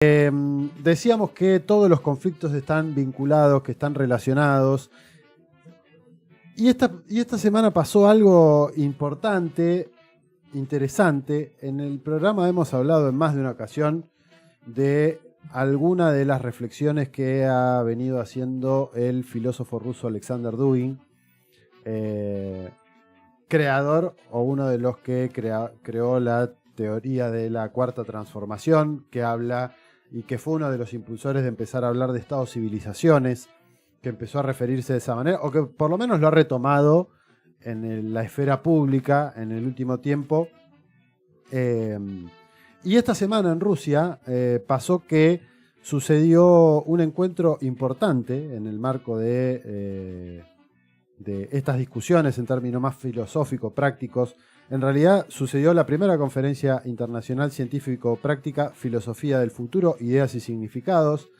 Decíamos que todos los conflictos están vinculados, que están relacionados. Y esta semana pasó algo importante, interesante. En el programa hemos hablado en más de una ocasión de alguna de las reflexiones que ha venido haciendo el filósofo ruso Alexander Dugin, creador o uno de los que creó la teoría de la cuarta transformación, que habla y que fue uno de los impulsores de empezar a hablar de estados-civilizaciones, que empezó a referirse de esa manera, o que por lo menos lo ha retomado en la esfera pública en el último tiempo. Y esta semana en Rusia pasó que sucedió un encuentro importante en el marco de estas discusiones en términos más filosóficos, prácticos. En realidad sucedió la primera conferencia internacional científico-práctica Filosofía del Futuro, Ideas y Significados,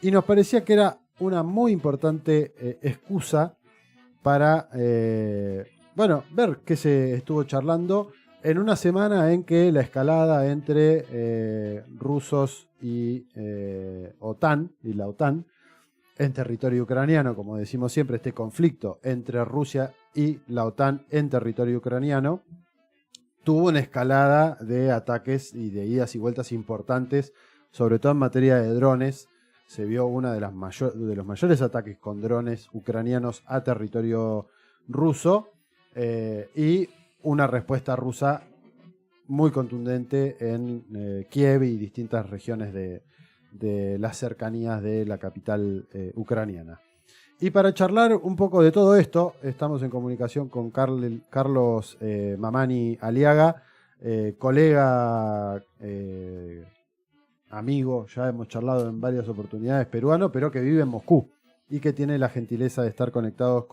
y nos parecía que era una muy importante excusa para ver qué se estuvo charlando en una semana en que la escalada entre rusos y OTAN y la OTAN en territorio ucraniano, como decimos siempre, este conflicto entre Rusia y la OTAN en territorio ucraniano, tuvo una escalada de ataques y de idas y vueltas importantes, sobre todo en materia de drones. Se vio uno de los mayores ataques con drones ucranianos a territorio ruso y una respuesta rusa muy contundente en Kiev y distintas regiones de las cercanías de la capital ucraniana. Y para charlar un poco de todo esto, estamos en comunicación con Carlos Mamani Aliaga, colega, amigo, ya hemos charlado en varias oportunidades, peruano, pero que vive en Moscú y que tiene la gentileza de estar conectados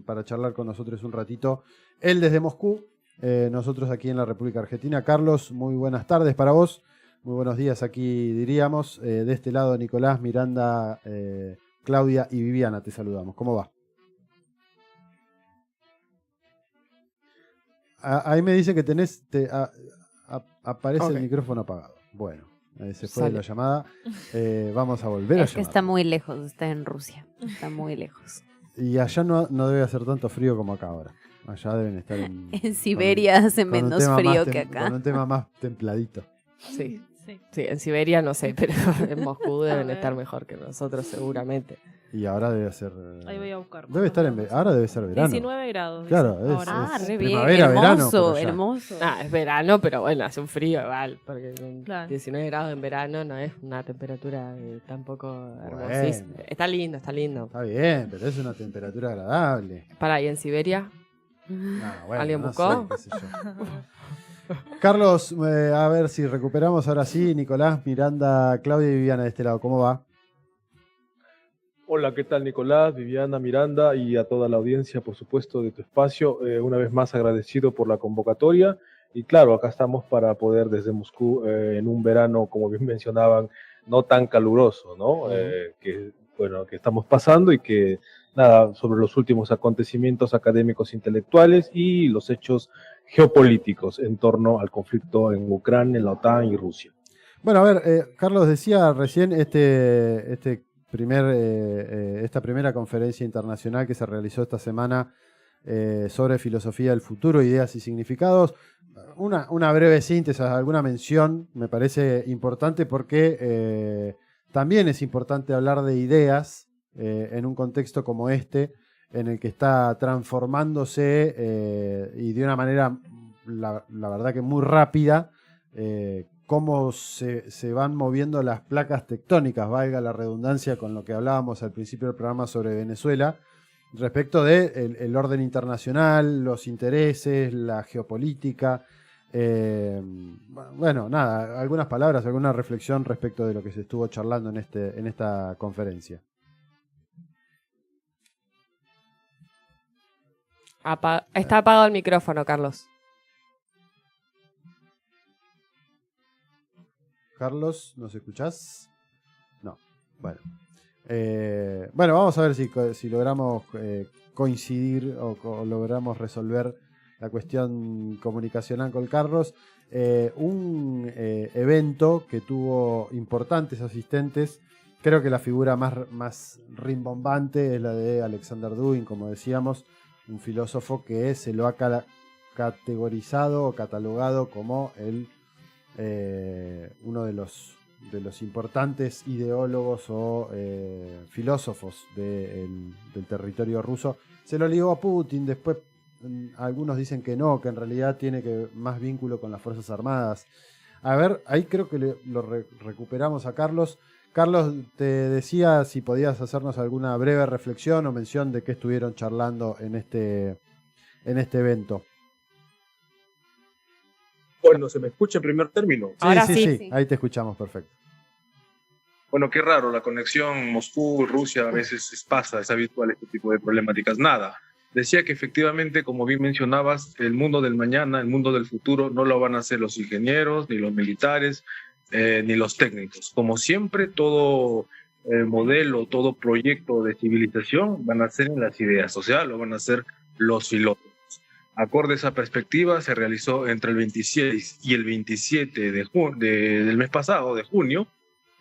para charlar con nosotros un ratito. Él desde Moscú, nosotros aquí en la República Argentina. Carlos, muy buenas tardes para vos. Muy buenos días aquí, diríamos. De este lado, Nicolás, Miranda, Claudia y Viviana, te saludamos. ¿Cómo va? Ahí me dice que aparece el micrófono apagado. Bueno, se fue la llamada. Vamos a volver a llamar. Es que está muy lejos, está en Rusia. Está muy lejos. Y allá no debe hacer tanto frío como acá ahora. Allá deben estar en Siberia hace menos frío que acá. Con un tema más templadito. Sí, en Siberia no sé, pero en Moscú deben estar mejor que nosotros seguramente. Y ahora debe ser... Ahí voy a buscar. Ahora debe ser verano. 19 grados. Claro, es re primavera, bien, hermoso, verano. Hermoso. Es verano, pero bueno, hace un frío igual, porque claro. 19 grados en verano no es una temperatura tampoco hermosísima. Está lindo. Está bien, pero es una temperatura agradable. Para, ¿y en Siberia? ¿Alguien buscó? Sé, qué sé yo. Carlos, a ver si recuperamos ahora sí. Nicolás, Miranda, Claudia y Viviana de este lado. ¿Cómo va? Hola, ¿qué tal Nicolás, Viviana, Miranda y a toda la audiencia, por supuesto, de tu espacio? Una vez más agradecido por la convocatoria y claro, acá estamos para poder desde Moscú en un verano, como bien mencionaban, no tan caluroso, ¿no? Que estamos pasando y que nada, sobre los últimos acontecimientos académicos intelectuales y los hechos geopolíticos en torno al conflicto en Ucrania, en la OTAN y Rusia. Bueno, a ver, Carlos decía recién esta primera conferencia internacional que se realizó esta semana sobre filosofía del futuro, ideas y significados. Una breve síntesis, alguna mención me parece importante porque también es importante hablar de ideas en un contexto como este, en el que está transformándose y de una manera, la verdad que muy rápida, cómo se van moviendo las placas tectónicas, valga la redundancia con lo que hablábamos al principio del programa sobre Venezuela, respecto de el orden internacional, los intereses, la geopolítica. Bueno, nada, algunas palabras, alguna reflexión respecto de lo que se estuvo charlando en esta conferencia. Está apagado el micrófono, Carlos. Carlos, ¿nos escuchás? No. Bueno. Bueno, vamos a ver si logramos coincidir o logramos resolver la cuestión comunicacional con Carlos. un evento que tuvo importantes asistentes. Creo que la figura más rimbombante es la de Alexander Dugin, como decíamos, un filósofo que se lo ha categorizado o catalogado como uno de los importantes ideólogos o filósofos del territorio ruso. Se lo ligó a Putin, después algunos dicen que no, que en realidad tiene más vínculo con las Fuerzas Armadas. A ver, ahí creo que recuperamos a Carlos. Carlos, te decía si podías hacernos alguna breve reflexión o mención de qué estuvieron charlando en este evento. Bueno, ¿se me escucha en primer término? Sí, ahí te escuchamos perfecto. Bueno, qué raro, la conexión Moscú-Rusia a veces pasa, es habitual este tipo de problemáticas. Nada, decía que efectivamente, como bien mencionabas, el mundo del mañana, el mundo del futuro, no lo van a hacer los ingenieros, ni los militares, ni los técnicos. Como siempre, todo modelo, todo proyecto de civilización van a ser en las ideas, o sea, lo van a hacer los filósofos. Acorde a esa perspectiva, se realizó entre el 26 y el 27 del mes pasado, de junio,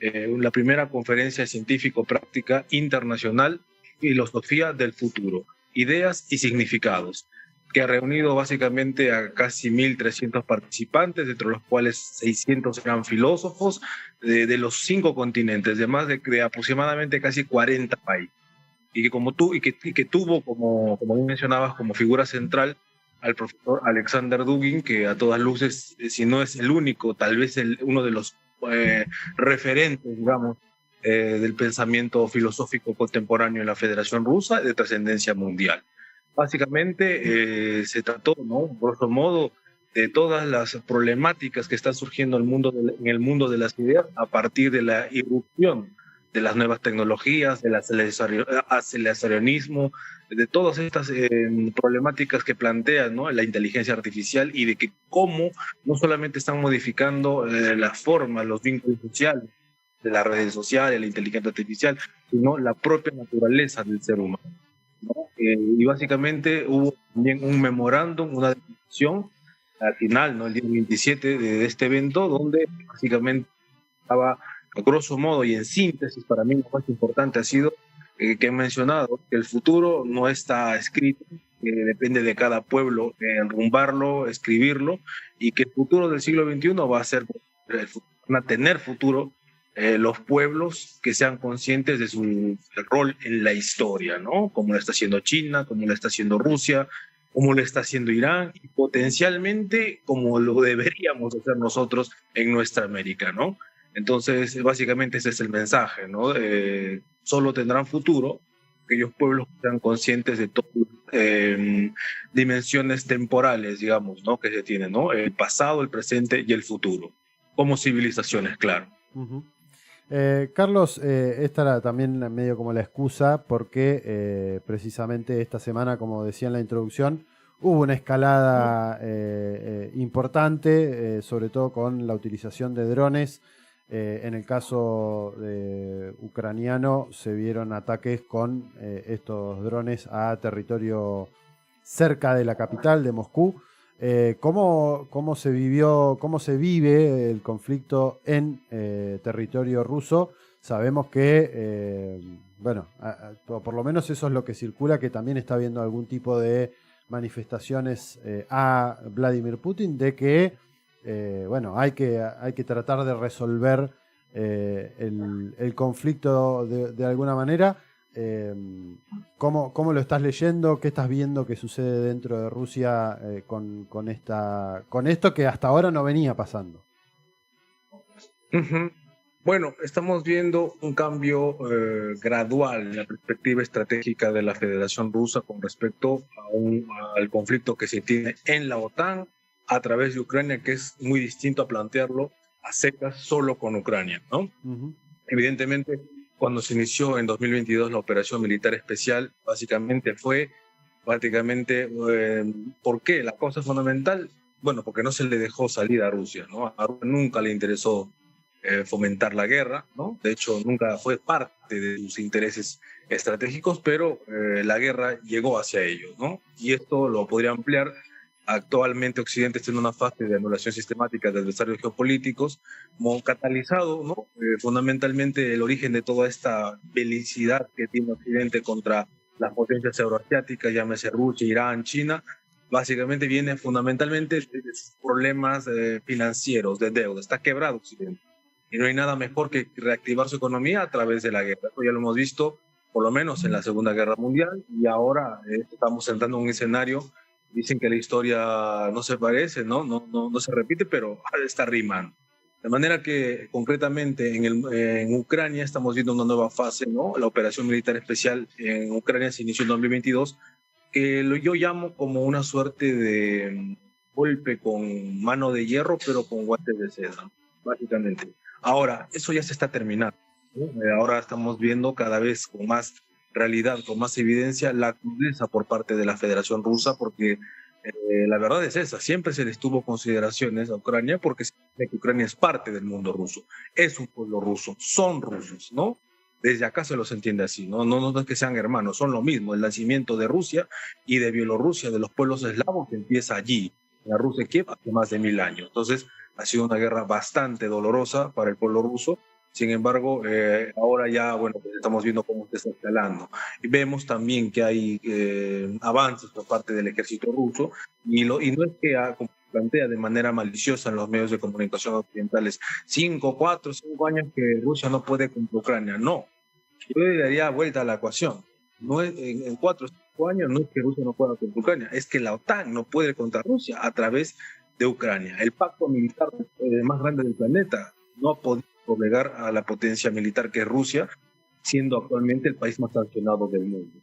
la primera conferencia científico-práctica internacional Filosofía del Futuro, Ideas y Significados, que ha reunido básicamente a casi 1.300 participantes, entre los cuales 600 eran filósofos de los 5 continentes, de más de aproximadamente casi 40 países. Y que tuvo, como bien mencionabas, como figura central al profesor Alexander Dugin, que a todas luces, si no es el único, tal vez uno de los referentes, digamos, del pensamiento filosófico contemporáneo en la Federación Rusa de trascendencia mundial. Básicamente se trató, ¿no?, grosso modo, de todas las problemáticas que están surgiendo en el mundo de las ideas a partir de la irrupción de las nuevas tecnologías, del aceleracionismo, de todas estas problemáticas que plantea, ¿no?, la inteligencia artificial, y de que cómo no solamente están modificando las formas, los vínculos sociales de las redes sociales, la inteligencia artificial, sino la propia naturaleza del ser humano, ¿no? Y básicamente hubo también un memorándum, una declaración al final, ¿no?, el día 27 de este evento, donde básicamente estaba, a grosso modo y en síntesis, para mí lo más importante ha sido que he mencionado que el futuro no está escrito, que depende de cada pueblo enrumbarlo, escribirlo, y que el futuro del siglo XXI van a tener futuro los pueblos que sean conscientes de su rol en la historia, ¿no? Como lo está haciendo China, como lo está haciendo Rusia, como lo está haciendo Irán, y potencialmente como lo deberíamos hacer nosotros en nuestra América, ¿no? Entonces, básicamente ese es el mensaje, ¿no? Solo tendrán futuro aquellos pueblos que sean conscientes de todas dimensiones temporales, digamos, ¿no?, que se tienen, ¿no? El pasado, el presente y el futuro, como civilizaciones, claro. Uh-huh. Carlos, esta era también medio como la excusa, porque precisamente esta semana, como decía en la introducción, hubo una escalada importante, sobre todo con la utilización de drones. En el caso ucraniano se vieron ataques con estos drones a territorio cerca de la capital, de Moscú. ¿Cómo se vive el conflicto en territorio ruso? Sabemos que, por lo menos eso es lo que circula, que también está habiendo algún tipo de manifestaciones a Vladimir Putin de que hay que tratar de resolver el conflicto de alguna manera. ¿Cómo lo estás leyendo? ¿Qué estás viendo que sucede dentro de Rusia con esto que hasta ahora no venía pasando? Uh-huh. Bueno, estamos viendo un cambio gradual en la perspectiva estratégica de la Federación Rusa con respecto al conflicto que se tiene en la OTAN a través de Ucrania, que es muy distinto a plantearlo a secas solo con Ucrania, ¿no? Uh-huh. Evidentemente, cuando se inició en 2022 la operación militar especial, básicamente fue ¿por qué? La cosa fundamental, bueno, porque no se le dejó salir a Rusia, ¿no? A Rusia nunca le interesó fomentar la guerra, ¿no? De hecho, nunca fue parte de sus intereses estratégicos, pero la guerra llegó hacia ellos, ¿no? Y esto lo podría ampliar actualmente Occidente está en una fase de anulación sistemática de adversarios geopolíticos, como catalizado, ¿no? Fundamentalmente el origen de toda esta belicidad que tiene Occidente contra las potencias euroasiáticas, llámese Rusia, Irán, China, básicamente viene fundamentalmente de sus problemas financieros, de deuda. Está quebrado Occidente. Y no hay nada mejor que reactivar su economía a través de la guerra. Esto ya lo hemos visto, por lo menos en la Segunda Guerra Mundial, y ahora estamos entrando en un escenario. Dicen que la historia no se parece, no se repite, pero está rimando. De manera que concretamente en Ucrania estamos viendo una nueva fase, ¿no? La operación militar especial en Ucrania se inició en 2022, que yo llamo como una suerte de golpe con mano de hierro, pero con guantes de seda, básicamente. Ahora, eso ya se está terminando, ¿no? Ahora estamos viendo cada vez con más realidad, con más evidencia, la crudeza por parte de la Federación Rusa, porque la verdad es esa, siempre se les tuvo consideraciones a Ucrania porque se cree que Ucrania es parte del mundo ruso, es un pueblo ruso, son rusos, ¿no? Desde acá se los entiende así, no es que sean hermanos, son lo mismo, el nacimiento de Rusia y de Bielorrusia, de los pueblos eslavos, que empieza allí, en la Rusia de Kiev, hace más de 1000 años. Entonces, ha sido una guerra bastante dolorosa para el pueblo ruso. Sin embargo, ahora ya, bueno, pues estamos viendo cómo se está escalando. Y vemos también que hay avances por parte del ejército ruso, y no es que como plantea de manera maliciosa en los medios de comunicación occidentales, 4 o 5 años que Rusia no puede contra Ucrania. No, yo le daría vuelta a la ecuación. No es, en 4 o 5 años no es que Rusia no pueda contra Ucrania, es que la OTAN no puede contra Rusia a través de Ucrania. El pacto militar más grande del planeta no ha podido obligar a la potencia militar que es Rusia, siendo actualmente el país más sancionado del mundo.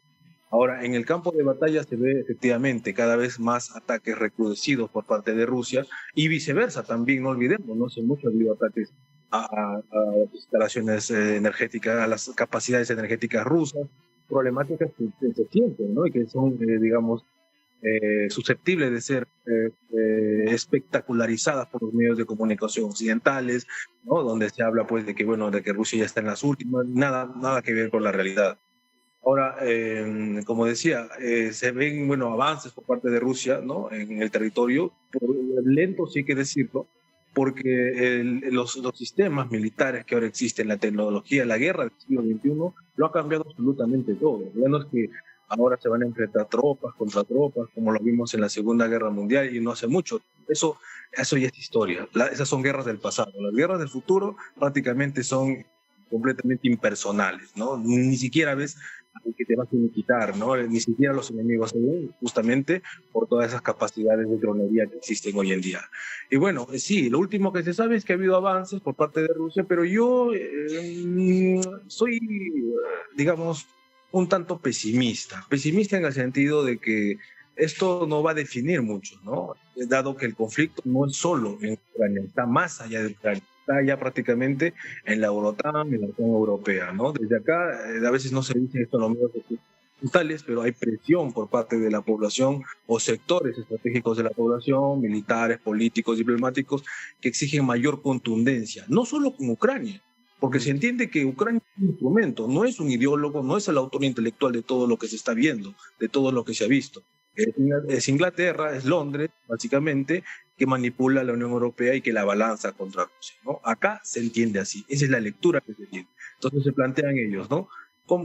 Ahora, en el campo de batalla se ve efectivamente cada vez más ataques recrudecidos por parte de Rusia, y viceversa también, no olvidemos, no hace mucho ha habido ataques a las instalaciones energéticas, a las capacidades energéticas rusas, problemáticas que se sienten, ¿no? Y que son, digamos, susceptibles de ser espectacularizadas por los medios de comunicación occidentales, ¿no? Donde se habla pues de que, bueno, de que Rusia ya está en las últimas, nada que ver con la realidad. Ahora, como decía, se ven, bueno, avances por parte de Rusia, ¿no? En el territorio, lentos sí hay que decirlo, porque los sistemas militares que ahora existen, la tecnología, la guerra del siglo XXI, lo ha cambiado absolutamente todo. Ya no es que ahora se van a enfrentar tropas contra tropas, como lo vimos en la Segunda Guerra Mundial y no hace mucho. Eso ya es historia. Esas son guerras del pasado. Las guerras del futuro prácticamente son completamente impersonales, ¿no? Ni siquiera ves al que te va a quitar, ¿no? Ni siquiera los enemigos se ven, justamente por todas esas capacidades de dronería que existen hoy en día. Y bueno, sí, lo último que se sabe es que ha habido avances por parte de Rusia, pero yo soy, digamos, un tanto pesimista en el sentido de que esto no va a definir mucho, ¿no? Dado que el conflicto no es solo en Ucrania, está más allá de Ucrania, está ya prácticamente en la OTAN, en la Unión Europea, ¿no? Desde acá, a veces no se dice esto en los medios occidentales, pero hay presión por parte de la población o sectores estratégicos de la población, militares, políticos, diplomáticos, que exigen mayor contundencia, no solo con Ucrania, porque se entiende que Ucrania es un instrumento, no es un ideólogo, no es el autor intelectual de todo lo que se está viendo, de todo lo que se ha visto. Es Inglaterra, es Londres, básicamente, que manipula a la Unión Europea y que la balanza contra Rusia, ¿no? Acá se entiende así, esa es la lectura que se tiene. Entonces se plantean ellos, ¿no?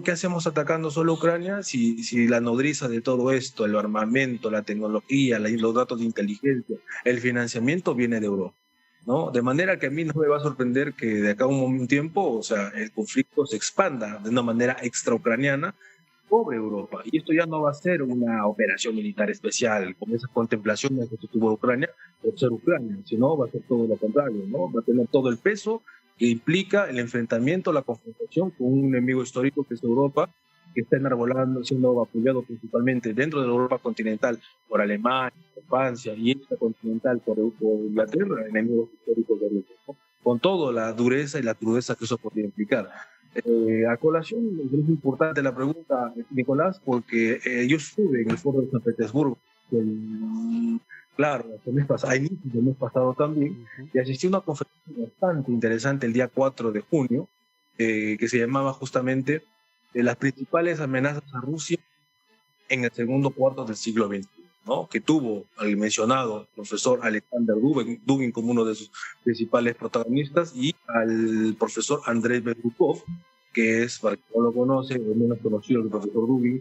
¿Qué hacemos atacando solo Ucrania si la nodriza de todo esto, el armamento, la tecnología, los datos de inteligencia, el financiamiento viene de Europa, ¿no? De manera que a mí no me va a sorprender que de acá a un tiempo, o sea, el conflicto se expanda de una manera extraucraniana sobre Europa. Y esto ya no va a ser una operación militar especial, como esas contemplaciones que tuvo Ucrania por ser Ucrania, sino va a ser todo lo contrario, ¿no? Va a tener todo el peso que implica el enfrentamiento, la confrontación con un enemigo histórico que es Europa, que está enarbolando, siendo apoyado principalmente dentro de la Europa continental por Alemania, por Francia, y extracontinental por Inglaterra, enemigos históricos de Rusia, ¿no? Con toda la dureza y la crudeza que eso podría implicar. A colación, es importante la pregunta, Nicolás, porque yo estuve en el foro de San Petersburgo, claro, el mes pasado, a inicios del mes pasado también, y asistí a una conferencia bastante interesante el día 4 de junio, que se llamaba justamente las principales amenazas a Rusia en el segundo cuarto del siglo XXI. ¿no? Que tuvo al mencionado profesor Alexander Dugin como uno de sus principales protagonistas, y al profesor Andrei Bezrukov, que es, para quien no lo conoce, o menos conocido que el profesor Dugin.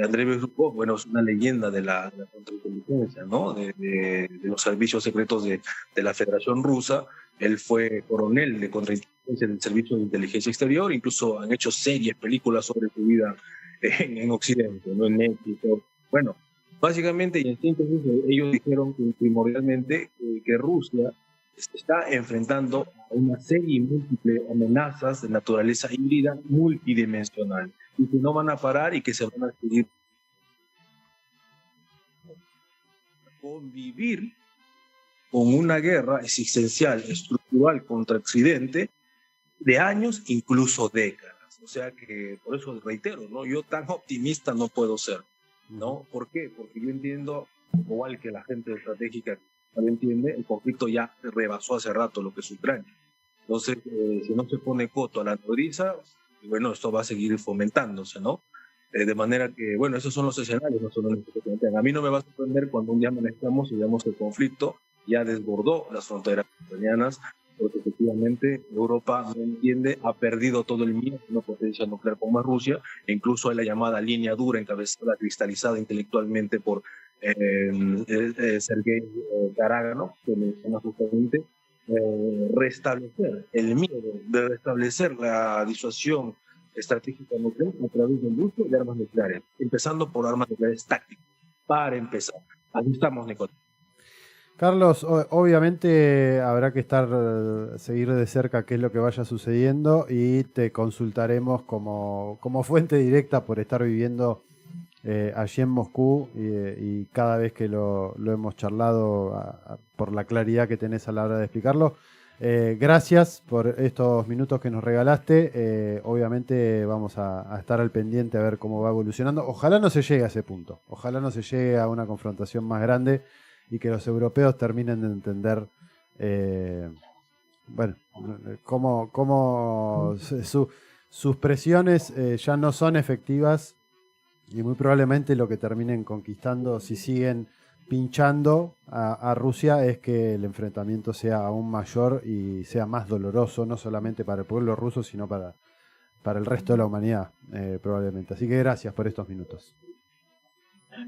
Andrei Bezrukov, bueno, es una leyenda de la contrainteligencia, ¿no? De los servicios secretos de la Federación Rusa. Él fue coronel de contrainteligencia del Servicio de Inteligencia Exterior, incluso han hecho series, películas sobre su vida en Occidente, ¿no? En Netflix. Bueno, básicamente y en síntesis, ellos dijeron que primordialmente que Rusia se está enfrentando a una serie múltiple de amenazas de naturaleza híbrida multidimensional, y que no van a parar y que se van a seguir convivir con una guerra existencial, estructural contra Occidente de años, incluso décadas. O sea que, por eso reitero, ¿no? Yo tan optimista no puedo ser, ¿no? ¿Por qué? Porque yo entiendo, igual que la gente estratégica no entiende, el conflicto ya rebasó hace rato lo que es Ucrania. Entonces, si no se pone coto a la nodriza, bueno, esto va a seguir fomentándose, ¿no? De manera que, bueno, esos son los escenarios, no son los que se plantean. A mí no me va a sorprender cuando un día amanezcamos y veamos que el conflicto ya desbordó las fronteras ucranianas, porque efectivamente Europa no entiende, ha perdido todo el miedo a una potencia nuclear como es Rusia, e incluso hay la llamada línea dura encabezada, cristalizada intelectualmente por Sergei Karaganov, que menciona justamente restablecer el miedo, de restablecer la disuasión estratégica nuclear a través del uso de armas nucleares, empezando por armas nucleares tácticas, para empezar. Así estamos, Nicolás. Carlos, obviamente habrá que seguir de cerca qué es lo que vaya sucediendo, y te consultaremos como fuente directa por estar viviendo allí en Moscú, y cada vez que lo hemos charlado por la claridad que tenés a la hora de explicarlo. Gracias por estos minutos que nos regalaste. Obviamente vamos a estar al pendiente a ver cómo va evolucionando. Ojalá no se llegue a ese punto, ojalá no se llegue a una confrontación más grande y que los europeos terminen de entender bueno, cómo sus presiones ya no son efectivas, y muy probablemente lo que terminen conquistando, si siguen pinchando a Rusia, es que el enfrentamiento sea aún mayor y sea más doloroso, no solamente para el pueblo ruso, sino para el resto de la humanidad, probablemente. Así que gracias por estos minutos.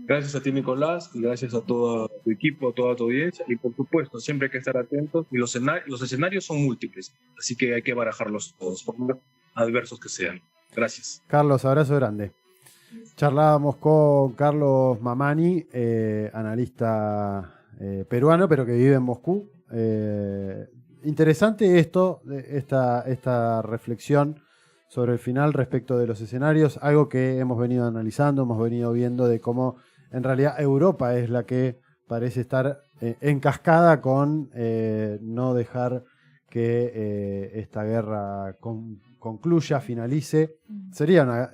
Gracias a ti, Nicolás, y gracias a todo tu equipo, a toda tu audiencia, y por supuesto, siempre hay que estar atentos, y los escenarios son múltiples, así que hay que barajarlos todos, por más adversos que sean. Gracias. Carlos, abrazo grande. Charlábamos con Carlos Mamani, analista peruano, pero que vive en Moscú. Interesante esta reflexión sobre el final respecto de los escenarios, algo que hemos venido analizando, hemos venido viendo de cómo en realidad Europa es la que parece estar encascada con no dejar que esta guerra concluya, finalice. Sería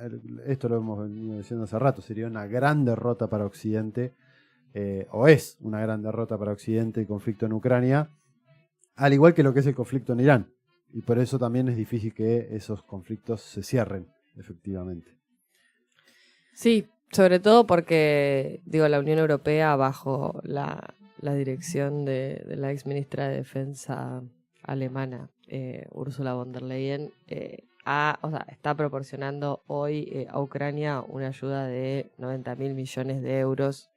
esto lo hemos venido diciendo hace rato, sería una gran derrota para Occidente, o es una gran derrota para Occidente el conflicto en Ucrania, al igual que lo que es el conflicto en Irán. Y por eso también es difícil que esos conflictos se cierren, efectivamente. Sí, sobre todo porque, la Unión Europea, bajo la dirección de la ex ministra de Defensa alemana, Ursula von der Leyen, está proporcionando hoy a Ucrania una ayuda de 90.000 millones de euros.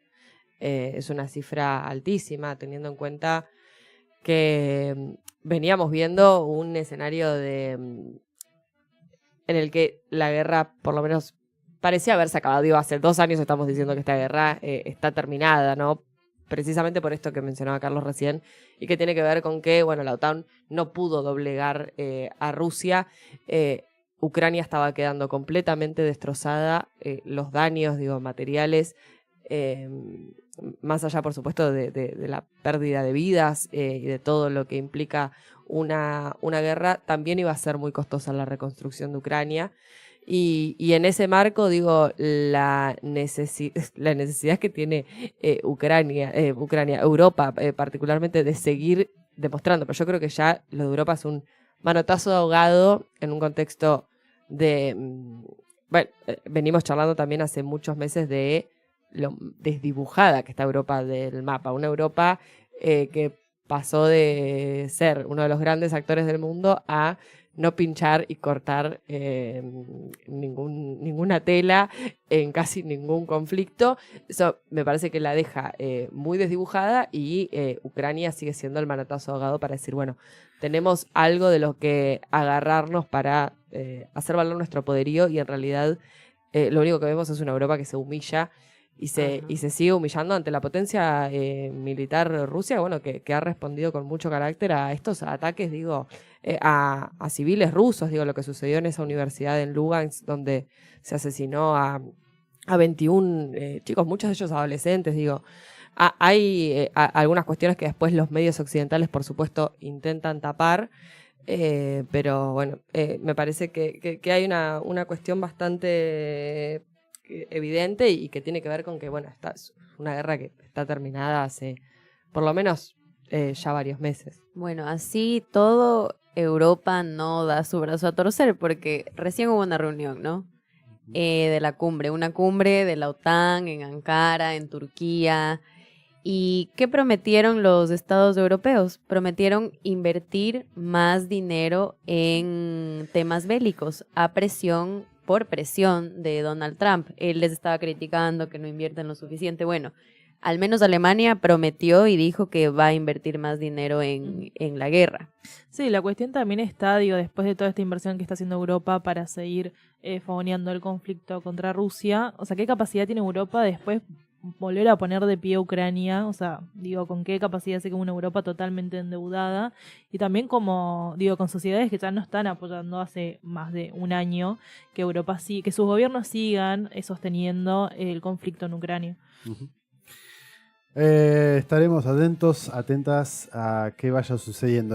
Es una cifra altísima, teniendo en cuenta que veníamos viendo un escenario en el que la guerra, por lo menos, parecía haberse acabado. Hace 2 años estamos diciendo que esta guerra está terminada, ¿no? Precisamente por esto que mencionaba Carlos recién, y que tiene que ver con que, la OTAN no pudo doblegar a Rusia. Ucrania estaba quedando completamente destrozada, los daños, materiales, más allá, por supuesto, de la pérdida de vidas y de todo lo que implica una guerra, también iba a ser muy costosa la reconstrucción de Ucrania. Y en ese marco, la necesidad que tiene Ucrania, Europa particularmente, de seguir demostrando. Pero yo creo que ya lo de Europa es un manotazo de ahogado en un contexto de... venimos charlando también hace muchos meses de lo desdibujada que está Europa del mapa. Una Europa que pasó de ser uno de los grandes actores del mundo a no pinchar y cortar ninguna tela en casi ningún conflicto. Eso me parece que la deja muy desdibujada y Ucrania sigue siendo el manotazo ahogado para decir, bueno, tenemos algo de lo que agarrarnos para hacer valer nuestro poderío y en realidad lo único que vemos es una Europa que se humilla y se sigue humillando ante la potencia militar Rusia, bueno, que ha respondido con mucho carácter a estos ataques, digo, a civiles rusos, digo, lo que sucedió en esa universidad en Lugansk, donde se asesinó a 21 chicos, muchos de ellos adolescentes, digo. Hay algunas cuestiones que después los medios occidentales, por supuesto, intentan tapar, pero bueno, me parece que hay una cuestión bastante evidente y que tiene que ver con que, bueno, es una guerra que está terminada hace por lo menos ya varios meses. Bueno, así todo Europa no da su brazo a torcer porque recién hubo una reunión, ¿no? De la cumbre, una cumbre de la OTAN en Ankara, en Turquía. ¿Y qué prometieron los estados europeos? Prometieron invertir más dinero en temas bélicos por presión de Donald Trump. Él les estaba criticando que no invierten lo suficiente. Bueno, al menos Alemania prometió y dijo que va a invertir más dinero en la guerra. Sí, la cuestión también está, digo, después de toda esta inversión que está haciendo Europa para seguir fogoneando el conflicto contra Rusia, o sea, ¿qué capacidad tiene Europa después volver a poner de pie a Ucrania? O sea, digo, ¿con qué capacidad hace como una Europa totalmente endeudada? Y también como, digo, con sociedades que ya no están apoyando hace más de un año, que Europa sí, que sus gobiernos sigan sosteniendo el conflicto en Ucrania. Uh-huh. Estaremos atentas a qué vaya sucediendo.